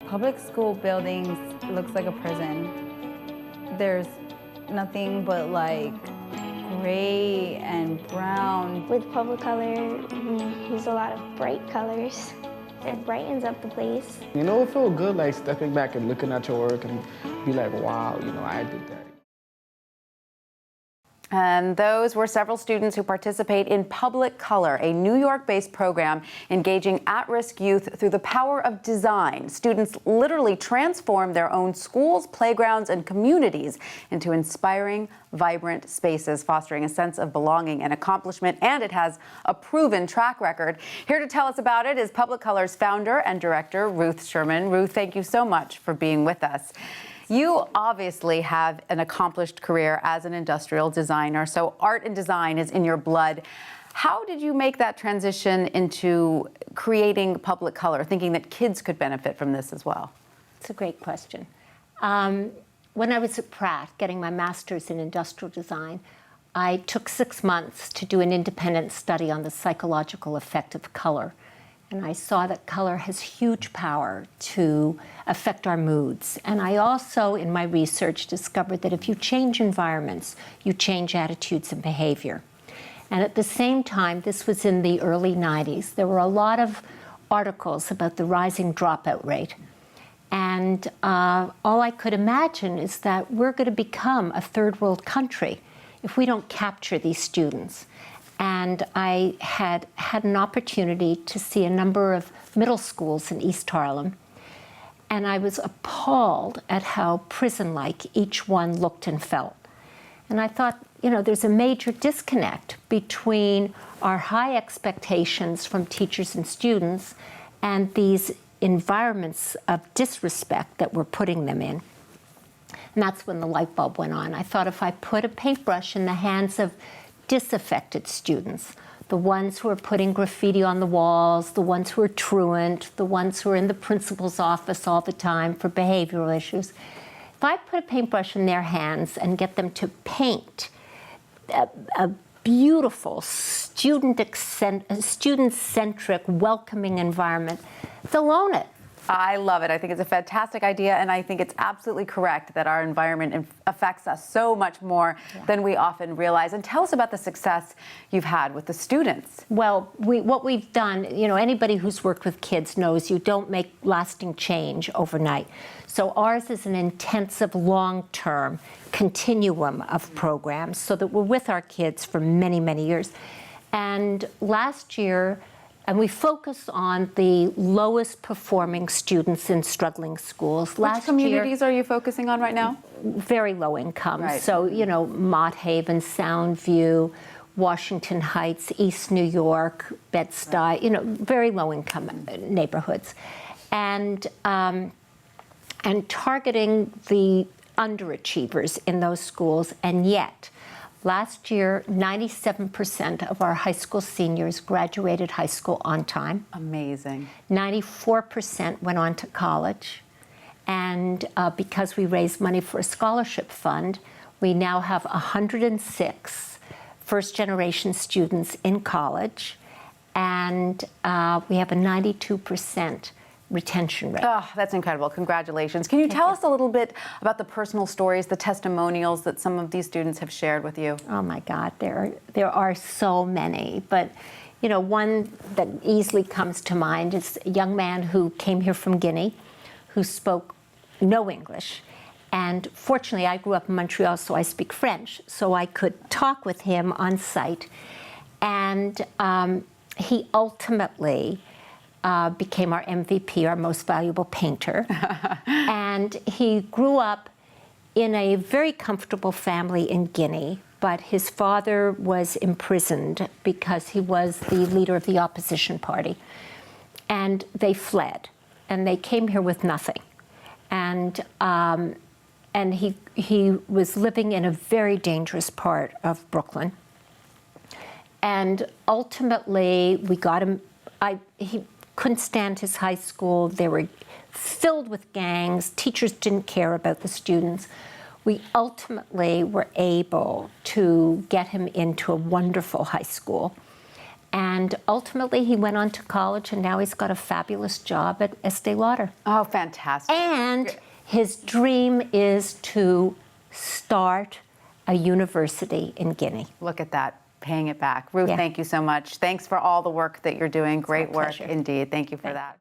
Public school buildings looks like a prison. There's nothing but like gray and brown. With Publicolor, we use a lot of bright colors. It brightens up the place. You know, it feels good like stepping back and looking at your work and be like, wow, you know, I did that. And those were several students who participate in Publicolor, a New York-based program engaging at-risk youth through the power of design. Students literally transform their own schools, playgrounds, and communities into inspiring, vibrant spaces, fostering a sense of belonging and accomplishment, and it has a proven track record. Here to tell us about it is Publicolor's founder and director, Ruth Shuman. Ruth, thank you so much for being with us. You obviously have an accomplished career as an industrial designer, so art and design is in your blood. How did you make that transition into creating Publicolor, thinking that kids could benefit from this as well? It's a great question. When I was at Pratt getting my master's in industrial design, I took 6 months to do an independent study on the psychological effect of color. And I saw that color has huge power to affect our moods. And I also, in my research, discovered that if you change environments, you change attitudes and behavior. And at the same time, this was in the early 90s, there were a lot of articles about the rising dropout rate. And all I could imagine is that we're going to become a third world country if we don't capture these students. And I had an opportunity to see a number of middle schools in East Harlem, and I was appalled at how prison-like each one looked and felt. And I thought, you know, there's a major disconnect between our high expectations from teachers and students and these environments of disrespect that we're putting them in. And that's when the light bulb went on. I thought if I put a paintbrush in the hands of disaffected students, the ones who are putting graffiti on the walls, the ones who are truant, the ones who are in the principal's office all the time for behavioral issues. If I put a paintbrush in their hands and get them to paint a beautiful, student-centric, welcoming environment, they'll own it. I love it. I think it's a fantastic idea, and I think it's absolutely correct that our environment affects us so much more than we often realize. And tell us about the success you've had with the students. Well, what we've done, you know, anybody who's worked with kids knows you don't make lasting change overnight. So ours is an intensive, long-term continuum of programs so that we're with our kids for many, many years. And last year, and we focus on the lowest performing students in struggling schools. Which communities are you focusing on right now? Very low income. Right. So, you know, Mott Haven, Soundview, Washington Heights, East New York, Bed-Stuy, right. You know, very low income neighborhoods. And targeting the underachievers in those schools, and yet, last year, 97% of our high school seniors graduated high school on time. Amazing. 94% went on to college. And because we raised money for a scholarship fund, we now have 106 first-generation students in college. And we have a 92% retention rate. Oh, that's incredible. Congratulations. Can you tell us a little bit about the personal stories, the testimonials that some of these students have shared with you? Oh my God, there are so many. But, you know, one that easily comes to mind is a young man who came here from Guinea, who spoke no English. And fortunately, I grew up in Montreal, so I speak French. So I could talk with him on site. And he ultimately became our MVP, our most valuable painter. And he grew up in a very comfortable family in Guinea, but his father was imprisoned because he was the leader of the opposition party. And they fled, and they came here with nothing. And he was living in a very dangerous part of Brooklyn. And ultimately, we got him, he couldn't stand his high school. They were filled with gangs. Teachers didn't care about the students. We ultimately were able to get him into a wonderful high school. And ultimately, he went on to college, and now he's got a fabulous job at Estee Lauder. Oh, fantastic. And his dream is to start a university in Guinea. Look at that, paying it back. Ruth, Yeah. thank you so much. Thanks for all the work that you're doing. Great work pleasure. indeed. Thank you for that.